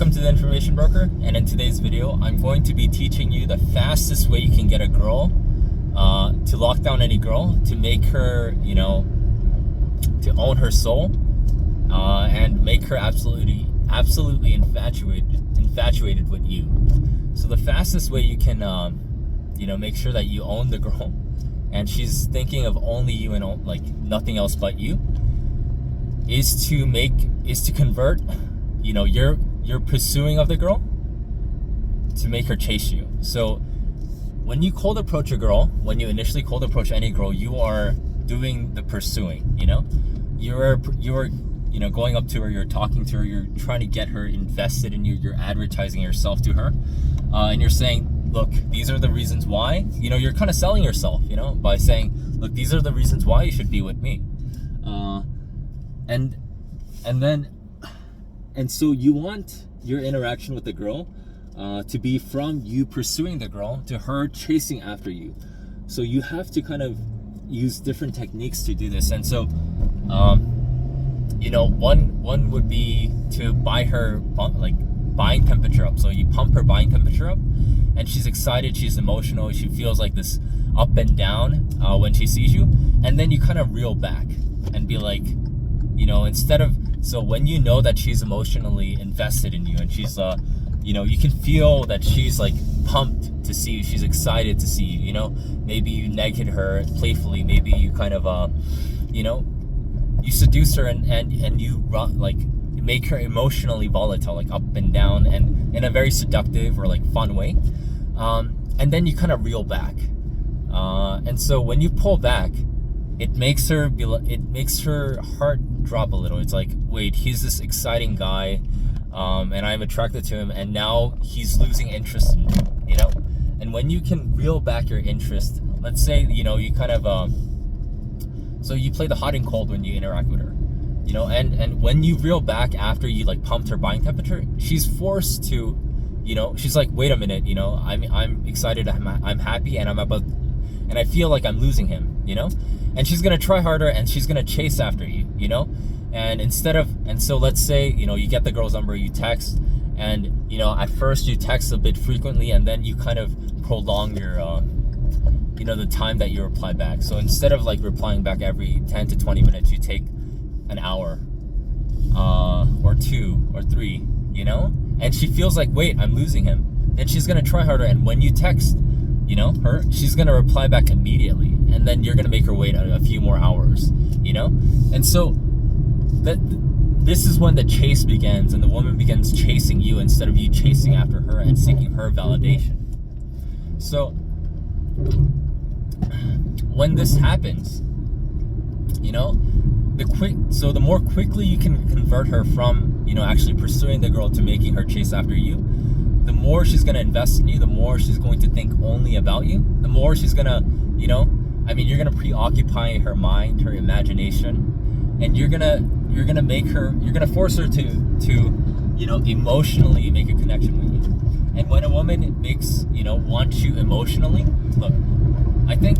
Welcome to the Information Broker, and in today's video I'm going to be teaching you the fastest way you can get a girl to lock down any girl, to make her, to own her soul, and make her absolutely infatuated with you. So the fastest way you can make sure that you own the girl and she's thinking of only you and like nothing else but you is to convert your pursuing of the girl to make her chase you. So when you cold approach a girl, when you initially cold approach any girl, you are doing the pursuing. You're going up to her, you're talking to her, you're trying to get her invested in you, you're advertising yourself to her, and you're saying, look, these are the reasons why. You're kind of selling yourself, by saying, look, these are the reasons why you should be with me. And so you want your interaction with the girl to be from you pursuing the girl to her chasing after you. So you have to kind of use different techniques to do this. And so, one would be to buy her buying temperature up. So you pump her buying temperature up, and she's excited, she's emotional, she feels like this up and down when she sees you, and then you kind of reel back and be like, so when you know that she's emotionally invested in you and she's you can feel that she's like pumped to see you, she's excited to see you, maybe you negged her playfully, maybe you kind of you seduce her and you make her emotionally volatile, like up and down, and in a very seductive or like fun way, and then you kind of reel back, and so when you pull back, it makes her heart drop a little. It's like, wait, he's this exciting guy, and I'm attracted to him, and now he's losing interest in me, And when you can reel back your interest, let's say, you kind of, so you play the hot and cold when you interact with her, and when you reel back after you like pumped her buying temperature, she's forced to, she's like, wait a minute, I'm excited, I'm happy, and I feel like I'm losing him, and she's gonna try harder and she's gonna chase after you, and so let's say, you get the girl's number, you text, and at first you text a bit frequently, and then you kind of prolong your the time that you reply back. So instead of like replying back every 10 to 20 minutes, you take an hour or 2 or 3, and she feels like, wait, I'm losing him. Then she's gonna try harder, and when you text her, she's gonna reply back immediately, and then you're gonna make her wait a few more hours, and so this is when the chase begins, and the woman begins chasing you instead of you chasing after her and seeking her validation. So when this happens, the more quickly you can convert her from actually pursuing the girl to making her chase after you, the more she's going to invest in you, the more she's going to think only about you, the more she's going to, you're going to preoccupy her mind, her imagination, and you're going to force her to emotionally make a connection with you. And when a woman wants you emotionally, look, I think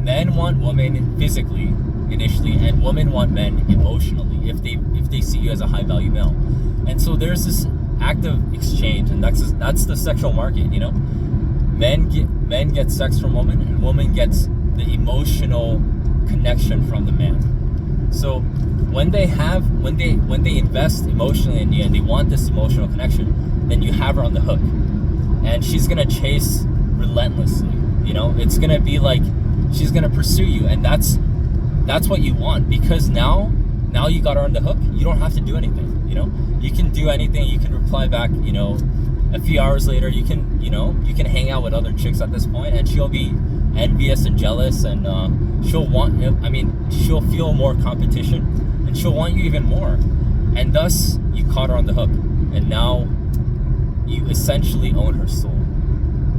men want women physically initially, and women want men emotionally if they see you as a high value male. And so there's this active exchange, and that's the sexual market. Men get sex from women, and woman gets the emotional connection from the man. So when they invest emotionally in you and they want this emotional connection, then you have her on the hook, and she's gonna chase relentlessly. It's gonna be like she's gonna pursue you, and that's what you want, because now you got her on the hook. You don't have to do anything. You can do anything. You can reply back, a few hours later. You can hang out with other chicks at this point, and she'll be envious and jealous, and she'll feel more competition, and she'll want you even more. And thus, you caught her on the hook, and now you essentially own her soul,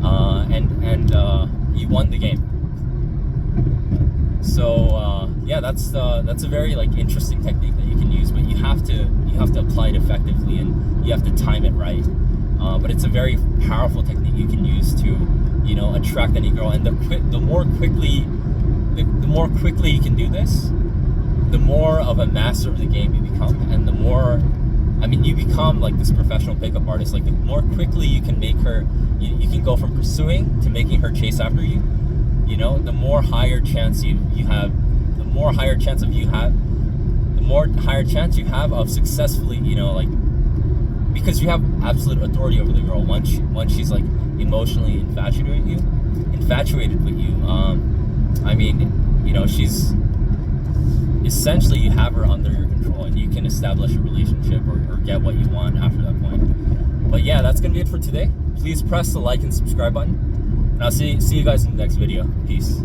and you won the game. So that's a very interesting technique that you can use, but you have to apply it effectively, and you have to time it right. But it's a very powerful technique you can use to attract any girl. And the more quickly you can do this, the more of a master of the game you become, and the more I mean, you become like this professional pickup artist. Like the more quickly you can make her, you can go from pursuing to making her chase after you. You know, the more higher chance you have, the more higher chance you have of successfully, you know, like, because you have absolute authority over the girl once she's like emotionally infatuated with you. I mean, you know, she's essentially, you have her under your control, and you can establish a relationship or get what you want after that point. But yeah, that's gonna be it for today. Please press the like and subscribe button, and I'll see you guys in the next video. Peace.